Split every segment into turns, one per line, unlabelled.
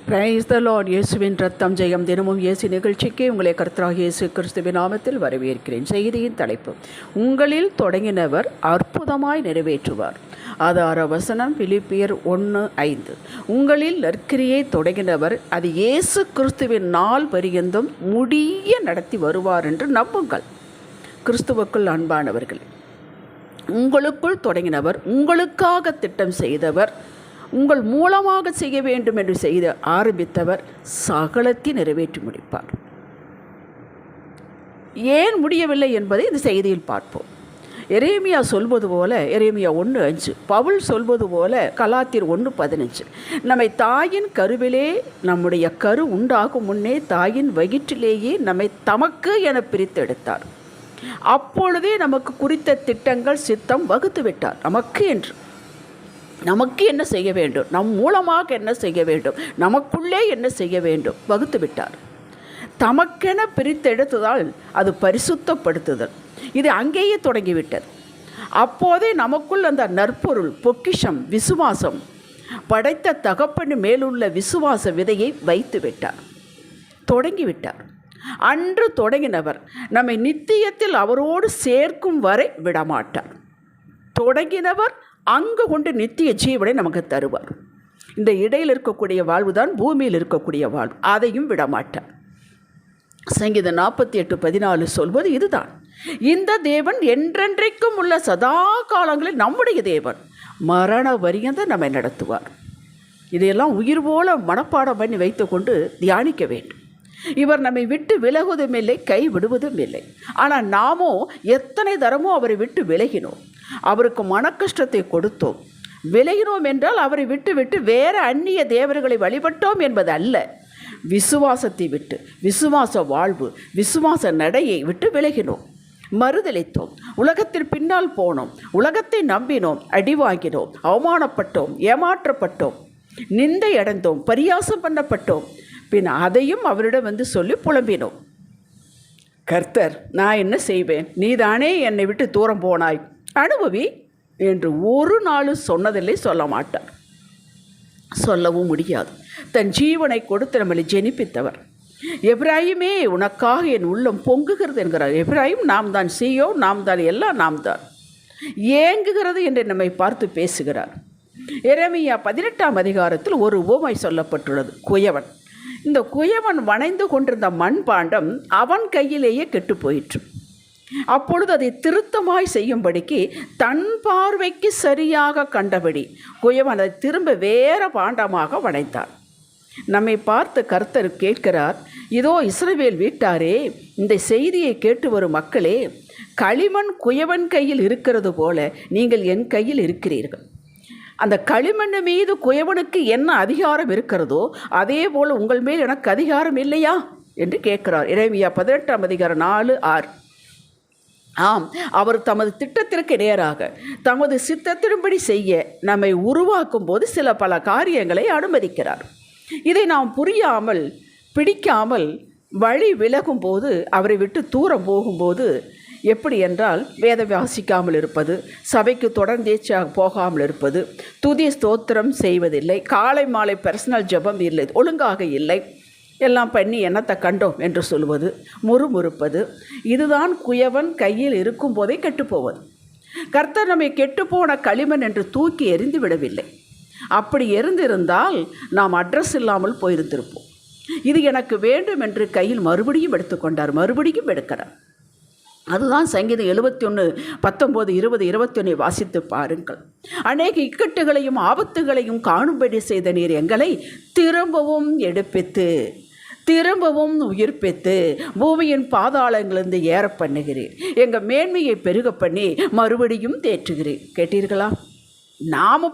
Praise the Lord. இயேசுவின் ரத்தம் ஜெயம். தினமும் இயேசு நிகழ்ச்சிக்கு உங்களை கர்த்தராகிய இயேசு கிறிஸ்துவின் நாமத்தில் வரவேற்கிறேன். செய்தியின் தலைப்பு, உங்களில் தொடங்கினவர் அற்புதமாய் நிறைவேற்றுவார். ஆதார வசனம் பிலிப்பியர் 1:5. உங்களில் நற்கிரியை தொடங்கினவர் அது இயேசு கிறிஸ்துவின் நாள் பரியந்தம் முடிய நடத்தி வருவார் என்று நம்புங்கள். கிறிஸ்துவுக்குள் அன்பானவர்கள், உங்களுக்குள் தொடங்கினவர், உங்களுக்காக திட்டம் செய்தவர், உங்கள் மூலமாக செய்ய வேண்டும் என்று செய்து ஆரம்பித்தவர் சகலத்தை நிறைவேற்றி முடிப்பார். ஏன் முடியவில்லை என்பதை இந்த செய்தியில் பார்ப்போம். எரேமியா சொல்வது போல, எரேமியா 1:5, பவுல் சொல்வது போல கலாத்தியர் 1:15, நம்மை தாயின் கருவிலே, நம்முடைய கரு உண்டாகும் முன்னே தாயின் வயிற்றிலேயே நம்மை தமக்கு என பிரித்தெடுத்தார். அப்பொழுதே நமக்கு குறித்த திட்டங்கள் சித்தம் வகுத்து விட்டார். நமக்கு என்ன செய்ய வேண்டும், நம் மூலமாக என்ன செய்ய வேண்டும், நமக்குள்ளே என்ன செய்ய வேண்டும் வகுத்து விட்டார். தமக்கென பிரித்தெடுத்ததால் அது பரிசுத்தப்படுத்துதல், இது அங்கேயே தொடங்கிவிட்டது. அப்போதே நமக்குள் அந்த நற்பொருள் பொக்கிஷம் விசுவாசம் படைத்த தகப்பன் மேலுள்ள விசுவாச விதையை வைத்து விட்டார், தொடங்கிவிட்டார். அன்று தொடங்கினவர் நம்மை நித்தியத்தில் அவரோடு சேர்க்கும் வரை விடமாட்டார். தொடங்கினவர் அங்கு கொண்டு நித்திய ஜீவனை நமக்கு தருவார். இந்த இடையில் இருக்கக்கூடிய வாழ்வு தான் பூமியில் இருக்கக்கூடிய வாழ்வு, அதையும் விடமாட்டார். சங்கீதம் 48:14 சொல்வது இதுதான். இந்த தேவன் என்றென்றைக்கும் உள்ள சதா காலங்களில் நம்முடைய தேவன், மரண வரியந்த நம்மை நடத்துவார். இதையெல்லாம் உயிர் போல மனப்பாடம் பண்ணி வைத்து கொண்டு தியானிக்க வேண்டும். இவர் நம்மை விட்டு விலகுவதும் இல்லை, கை விடுவதும் இல்லை. ஆனால் நாமோ எத்தனை தரமோ அவரை விட்டு விலகினோம், அவருக்கு மனக்கஷ்டத்தை கொடுத்தோம். விலகினோம் என்றால் அவரை விட்டு விட்டு வேறு அந்நிய தேவர்களை வழிபட்டோம் என்பது அல்ல. விசுவாசத்தை விட்டு, விசுவாச வாழ்வு, விசுவாச நடையை விட்டு விலகினோம், மறுதளித்தோம், உலகத்திற்கு பின்னால் போனோம், உலகத்தை நம்பினோம், அடி வாங்கினோம், அவமானப்பட்டோம், ஏமாற்றப்பட்டோம், நிந்தை அடைந்தோம், பரியாசம் பண்ணப்பட்டோம். பின் அதையும் அவரிடம் சொல்லி புலம்பினோம். கர்த்தர், நான் என்ன செய்வேன், நீதானே என்னை விட்டு தூரம் போனாய், அனுபவி என்று ஒரு நாளும் சொன்னதில்லை, சொல்ல மாட்டார், சொல்லவும் முடியாது. தன் ஜீவனை கொடுத்து நம்மளை ஜெனிப்பித்தவர். எப்ராஹிமே, உனக்காக என் உள்ளம் பொங்குகிறது என்கிறார். எப்ராஹிம் நாம் தான், சீயோ நாம் தான், எல்லாம் நாம் தான். ஏங்குகிறது என்று நம்மை பார்த்து பேசுகிறார். எரேமியா 18 ஒரு உவமை சொல்லப்பட்டுள்ளது, குயவன். இந்த குயவன் வணைந்து கொண்டிருந்த மண்பாண்டம் அவன் கையிலேயே கெட்டு போயிற்று. அப்பொழுது அதை திருத்தமாய் செய்யும்படிக்கு தன் பார்வைக்கு சரியாக கண்டபடி குயவன் அதை திரும்ப வேற பாண்டமாக வணைத்தான். நம்மை பார்த்து கர்த்தர் கேட்கிறார், இதோ இஸ்ரவேல் வீட்டாரே, இந்த செய்தியை கேட்டு வரும் மக்களே, களிமண் குயவன் கையில் இருக்கிறது போல நீங்கள் என் கையில் இருக்கிறீர்கள். அந்த களிமண் மீது குயவனுக்கு என்ன அதிகாரம் இருக்கிறதோ அதே போல் உங்கள் மேல் எனக்கு அதிகாரம் இல்லையா என்று கேட்கிறார். எரேமியா 18:4-6. ஆம், அவர் தமது திட்டத்திற்கு நேராக தமது சித்தத்தின்படி செய்ய நம்மை உருவாக்கும் போது பல காரியங்களை அனுமதிக்கிறார். இதை நாம் புரியாமல் பிடிக்காமல் வழி விலகும் போது, அவரை விட்டு தூரம் போகும்போது, எப்படி என்றால் வேத வாசிக்காமல் இருப்பது, சபைக்கு தொடர்ந்தே போகாமல் இருப்பது, துதி ஸ்தோத்திரம் செய்வதில்லை, காலை மாலை பர்சனல் ஜெபம் இல்லை, ஒழுங்காக இல்லை, எல்லாம் பண்ணி என்னத்தை கண்டோம் என்று சொல்வது, முறுமுறுப்பது, இதுதான் குயவன் கையில் இருக்கும் போதே கெட்டுப்போவது. கர்த்தர் நம்மை கெட்டுப்போன களிமண் என்று தூக்கி எறிந்து விடவில்லை. அப்படி எரிந்திருந்தால் நாம் அட்ரஸ் இல்லாமல் போயிருந்திருப்போம். இது எனக்கு வேண்டும் என்று கையில் மறுபடியும் எடுத்துக்கொண்டார், மறுபடியும் எடுக்கிறார். அதுதான் சங்கீதம் 71, 19, 20, 21 வாசித்து பாருங்கள். அநேக இக்கட்டுகளையும் ஆபத்துகளையும் காணும்படி செய்த நீர் எங்களை திரும்பவும் எடுப்பித்து, திரும்பவும் உயிர்ப்பித்து, பூமியின் பாதாளங்களிலிருந்து ஏற பண்ணுகிறீர், எங்கள் மேன்மையை பெருக பண்ணி மறுபடியும் தேற்றுகிறீர். கேட்டீர்களா? நாம்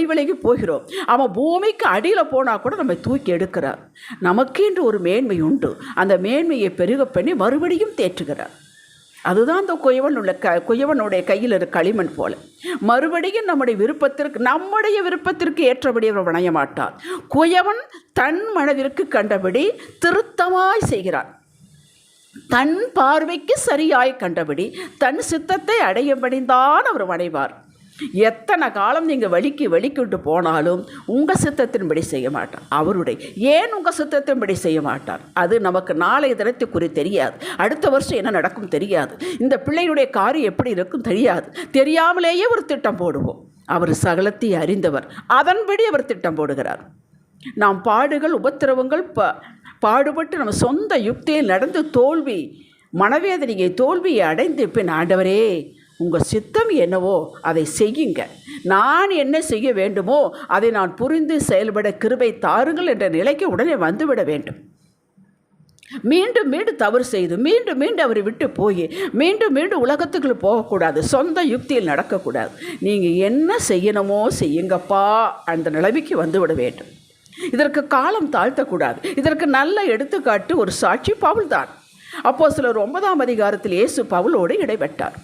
விலகி போகிறோம், அவன் பூமிக்கு அடியில் போனால் கூட நம்மை தூக்கி எடுக்கிறார். நமக்கென்று ஒரு மேன்மை உண்டு, அந்த மேன்மையை பெருக பண்ணி மறுபடியும் தேற்றுகிறார். அதுதான் அந்த குயவனுடைய கையில் இருக்க களிமண் போல. மறுபடியும் நம்முடைய விருப்பத்திற்கு ஏற்றபடி அவர் வணைய மாட்டார். குயவன் தன் மனதிற்கு கண்டபடி திருத்தமாய் செய்கிறார். தன் பார்வைக்கு சரியாய் கண்டபடி தன் சித்தத்தை அடையும்படிதான் அவர் வணைவார். எத்தனை காலம் நீங்கள் வலிக்கிட்டு போனாலும் உங்கள் சித்தத்தின்படி செய்ய மாட்டார். அவருடைய ஏன் உங்கள் சித்தத்தின்படி செய்ய மாட்டார்? அது நமக்கு நாளைய தினத்துக்குறி தெரியாது. அடுத்த வருஷம் என்ன நடக்கும் தெரியாது. இந்த பிள்ளையுடைய காரியம் எப்படி இருக்கும் தெரியாது. தெரியாமலேயே ஒரு திட்டம் போடுவோம். அவர் சகலத்தை அறிந்தவர், அதன்படி அவர் திட்டம் போடுகிறார். நாம் பாடுகள் உபத்திரவங்கள் பாடுபட்டு நம்ம சொந்த யுக்தியில் நடந்து தோல்வி மனவேதனையை தோல்வியை அடைந்து பின் ஆண்டவரே உங்கள் சித்தம் என்னவோ அதை செய்யுங்க, நான் என்ன செய்ய வேண்டுமோ அதை நான் புரிந்து செயல்பட கிருபை தாருங்கள் என்ற நிலைக்கு உடனே வந்துவிட வேண்டும். மீண்டும் மீண்டும் தவறு செய்து மீண்டும் மீண்டும் அவரை விட்டு போய் மீண்டும் மீண்டும் உலகத்துக்குள்ளே போகக்கூடாது. சொந்த யுக்தியில் நடக்கக்கூடாது. நீங்கள் என்ன செய்யணுமோ செய்யுங்கப்பா அந்த நிலைமைக்கு வந்துவிட வேண்டும். இதற்கு காலம் தாழ்த்தக்கூடாது. இதற்கு நல்ல எடுத்துக்காட்டு ஒரு சாட்சி பவுல் தான். அப்போஸ்தலர் 9ஆம் அதிகாரத்தில் இயேசு பவுலோடு இடைப்பட்டார்.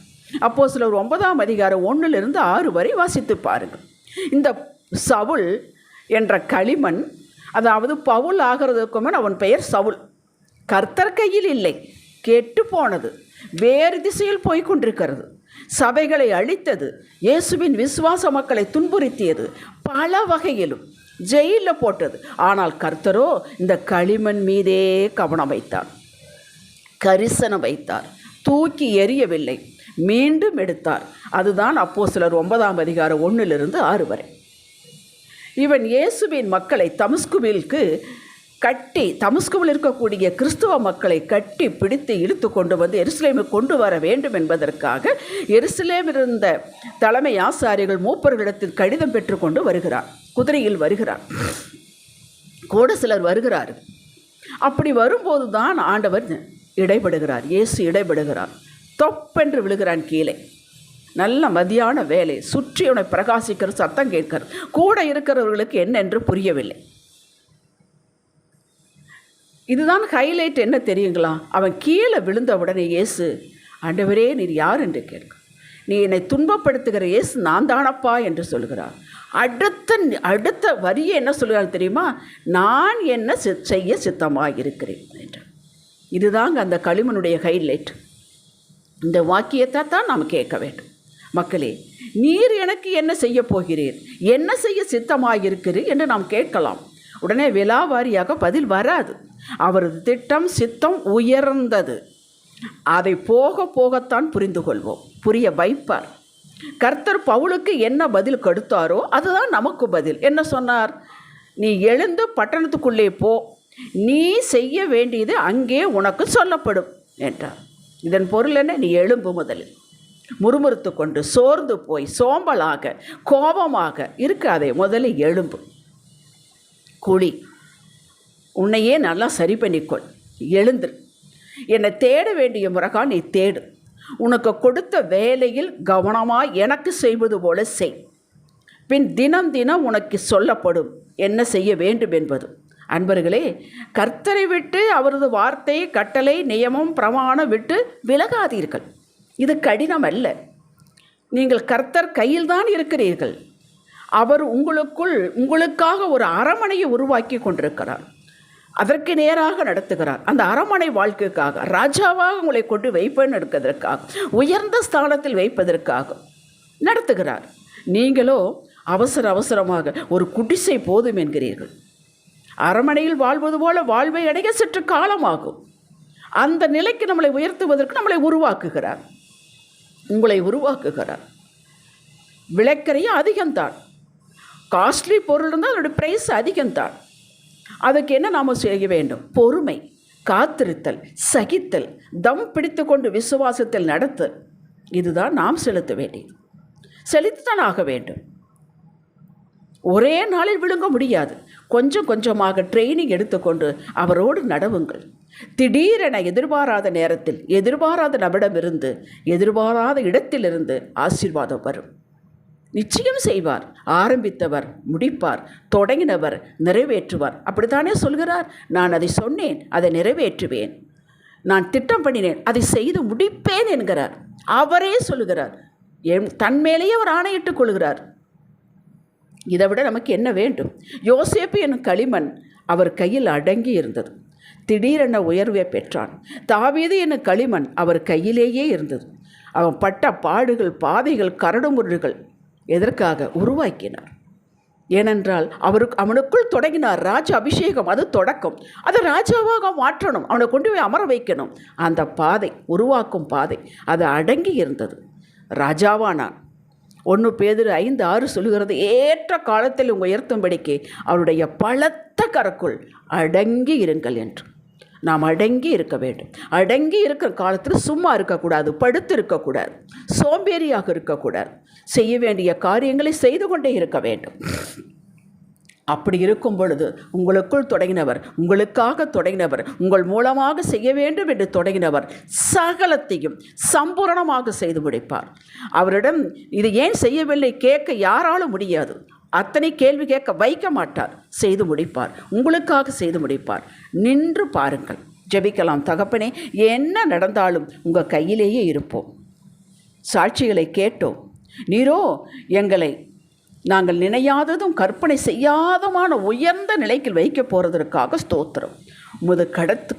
அப்போஸ்தலர் 9ஆம் அதிகாரம் 1-6 வரை வாசித்து பாருங்கள். இந்த சவுல் என்ற களிமண், அதாவது பவுல் ஆகிறதுக்கு முன் அவன் பெயர் சவுல், கர்த்தர் கையில் இல்லை, கெட்டு போனது, வேறு திசையில் போய்கொண்டிருக்கிறது, சபைகளை அழித்தது, இயேசுவின் விசுவாச மக்களை துன்புறுத்தியது, பல வகையிலும் ஜெயிலில் போட்டது. ஆனால் கர்த்தரோ இந்த களிமண் மீதே கவனம் வைத்தார், கரிசனம் வைத்தார், தூக்கி எறியவில்லை, மீண்டும் எடுத்தார். அதுதான் அப்போஸ்தலர் 9ஆம் அதிகாரம் 1-6 வரை. இவன் இயேசுவின் மக்களை தமஸ்குவில் இருக்கக்கூடிய கிறிஸ்துவ மக்களை கட்டி பிடித்து இழுத்து கொண்டு வந்து எருசலேமுக்கு கொண்டு வர வேண்டும் என்பதற்காக எருசலேமில் இருந்த தலைமை ஆசாரியர்கள் மூப்பர்களிடத்தில் கடிதம் பெற்றுக்கொண்டு வருகிறார். குதிரையில் வருகிறார், கூட சிலர் வருகிறார். அப்படி வரும்போது தான் ஆண்டவர் இடைபடுகிறார். இயேசு இடைபடுகிறார். தொப்பென்று விழுகிறான் கீழே. நல்ல மதியான வேலை, சுற்றி அவனை பிரகாசிக்கிற சத்தம் கேட்கிறது. கூட இருக்கிறவர்களுக்கு என்னென்று புரியவில்லை. இதுதான் ஹைலைட். என்ன தெரியுங்களா? அவன் கீழே விழுந்த உடனே இயேசு, ஆண்டவரே நீர் யார் என்று கேட்க, நீ என்னை துன்பப்படுத்துகிற இயேசு நான் தானப்பா என்று சொல்கிறார். அடுத்த வரியை என்ன சொல்கிறார் தெரியுமா? நான் என்ன செய்ய சித்தமாக இருக்கிறேன் என்று. இதுதாங்க அந்த களிமனுடைய ஹைலைட். இந்த வாக்கியத்தை தான் நாம் கேட்க வேண்டும். மக்களே, நீர் எனக்கு என்ன செய்ய போகிறீர், என்ன செய்ய சித்தமாயிருக்கிறீர் என்று நாம் கேட்கலாம். உடனே விலாவாரியாக பதில் வராது. அவரது திட்டம் சித்தம் உயர்ந்தது. அதை போக போகத்தான் புரிந்து கொள்வோம், புரிய வைப்பார். கர்த்தர் பவுலுக்கு என்ன பதில் கொடுத்தாரோ அதுதான் நமக்கு பதில். என்ன சொன்னார்? நீ எழுந்து பட்டணத்துக்குள்ளே போ, நீ செய்ய வேண்டியது அங்கே உனக்கு சொல்லப்படும் என்றார். இதன் பொருள் என்ன? நீ எழும்பு. முதலில் முறுமுறுத்து கொண்டு சோர்ந்து போய் சோம்பலாக கோபமாக இருக்காதே. முதலில் எழும்பு, குழி, உன்னையே நல்லா சரி பண்ணிக்கொள், எழுந்துரு. என்னை தேட வேண்டிய முறைகா நீ தேடு. உனக்கு கொடுத்த வேலையில் கவனமாக எனக்கு செய்வது போல செய். பின் தினம் தினம் உனக்கு சொல்லப்படும் என்ன செய்ய வேண்டும் என்பது. அன்பர்களே, கர்த்தரை விட்டு அவரது வார்த்தை, கட்டளை, நியமம், பிரமாணம் விட்டு விலகாதீர்கள். இது கடினம் அல்ல. நீங்கள் கர்த்தர் கையில்தான் இருக்கிறீர்கள். அவர் உங்களுக்காக ஒரு அரண்மனையை உருவாக்கி கொண்டிருக்கிறார். அதற்கு நேராக நடத்துகிறார். அந்த அரண்மனை வாழ்க்கைக்காக ராஜாவாக உங்களை கொண்டு வைப்பேன்னு இருக்கிறதற்காக, உயர்ந்த ஸ்தானத்தில் வைப்பதற்காக நடத்துகிறார். நீங்களோ அவசரமாக ஒரு குடிசை போதும் என்கிறீர்கள். அரண்மனையில் வாழ்வது போல வாழ்வை அடைய சற்று காலமாகும். அந்த நிலைக்கு நம்மளை உயர்த்துவதற்கு நம்மளை உருவாக்குகிறார், உங்களை உருவாக்குகிறார். விலைக்கரையும் அதிகம்தான், காஸ்ட்லி பொருள் இருந்தால் அதோடய ப்ரைஸ் அதிகம்தான். அதுக்கு என்ன நாம் செய்ய வேண்டும்? பொறுமை, காத்திருத்தல், சகித்தல், தம் பிடித்து கொண்டு விசுவாசத்தில் நடத்தல். இதுதான் நாம் செலுத்த வேண்டியது. செலுத்தித்தான் ஆக வேண்டும். ஒரே நாளில் விழுங்க முடியாது. கொஞ்சம் கொஞ்சமாக ட்ரைனிங் எடுத்துக்கொண்டு அவரோடு நடவுங்கள். திடீரென எதிர்பாராத நேரத்தில் எதிர்பாராத நபரிடமிருந்து எதிர்பாராத இடத்திலிருந்து ஆசீர்வாதம் வரும். நிச்சயம் செய்வார். ஆரம்பித்தவர் முடிப்பார், தொடங்கினவர் நிறைவேற்றுவார். அப்படித்தானே சொல்கிறார். நான் அதை சொன்னேன், அதை நிறைவேற்றுவேன். நான் திட்டம் பண்ணினேன், அதை செய்து முடிப்பேன் என்கிறார். அவரே சொல்லுகிறார். தன்மேலேயே அவர் ஆணையிட்டுக் கொள்கிறார். இதை விட நமக்கு என்ன வேண்டும்? யோசேப்பு என்னும் களிமண் அவர் கையில் அடங்கி இருந்தது. திடீரென உயர்வை பெற்றான். தாவீது என்னும் களிமண் அவர் கையிலேயே இருந்தது. அவன் பட்ட பாடுகள், பாதைகள், கரடுமுரடுகள் எதற்காக உருவாக்கினார்? ஏனென்றால் அவனுக்குள் தொடங்கினார் ராஜ அபிஷேகம். அது தொடக்கம். அதை ராஜாவாக மாற்றணும், அவனை கொண்டு போய் அமர வைக்கணும். அந்த பாதை, உருவாக்கும் பாதை, அது அடங்கி இருந்தது. ராஜாவானான். 1 பேதுரு 5:6 சொல்லுகிறது, ஏற்ற காலத்தில் உயர்த்தும்படிக்கு அவருடைய பலத்த கரக்குள் அடங்கி இருங்கள் என்று. நாம் அடங்கி இருக்க வேண்டும். அடங்கி இருக்கிற காலத்தில் சும்மா இருக்கக்கூடாது, படுத்து இருக்கக்கூடாது, சோம்பேறியாக இருக்கக்கூடாது. செய்ய வேண்டிய காரியங்களை செய்து கொண்டே இருக்க வேண்டும். அப்படி இருக்கும் பொழுது உங்களுக்குள் தொடங்கினவர், உங்களுக்காக தொடங்கினவர், உங்கள் மூலமாக செய்ய வேண்டும் என்று தொடங்கினவர் சகலத்தையும் சம்பூரணமாக செய்து முடிப்பார். அவரிடம் இது ஏன் செய்யவில்லை கேட்க யாராலும் முடியாது. அத்தனை கேள்வி கேட்க வைக்க மாட்டார். செய்து முடிப்பார். உங்களுக்காக செய்து முடிப்பார். நின்று பாருங்கள். ஜெபிக்கலாம். தகப்பனே, என்ன நடந்தாலும் உங்கள் கையிலேயே இருப்போம். சாட்சிகளை கேட்டோம். நீரோ எங்களை நாங்கள் நினையாததும் கற்பனை செய்யாதமான உயர்ந்த நிலைக்கு வைக்க போகிறதற்காக ஸ்தோத்திரம். உமது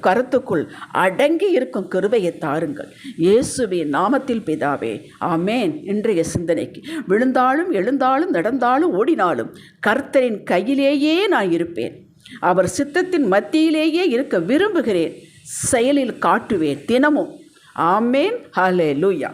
கருத்துக்குள் அடங்கி இருக்கும் கிருபையை தாருங்கள். இயேசுவின் நாமத்தில் பிதாவே, ஆமேன். இன்றைய சிந்தனைக்கு, விழுந்தாலும் எழுந்தாலும் நடந்தாலும் ஓடினாலும் கர்த்தரின் கையிலேயே நான் இருப்பேன். அவர் சித்தத்தின் மத்தியிலேயே இருக்க விரும்புகிறேன். செயலில் காட்டுவேன் தினமும். ஆமேன். ஹல்லேலூயா.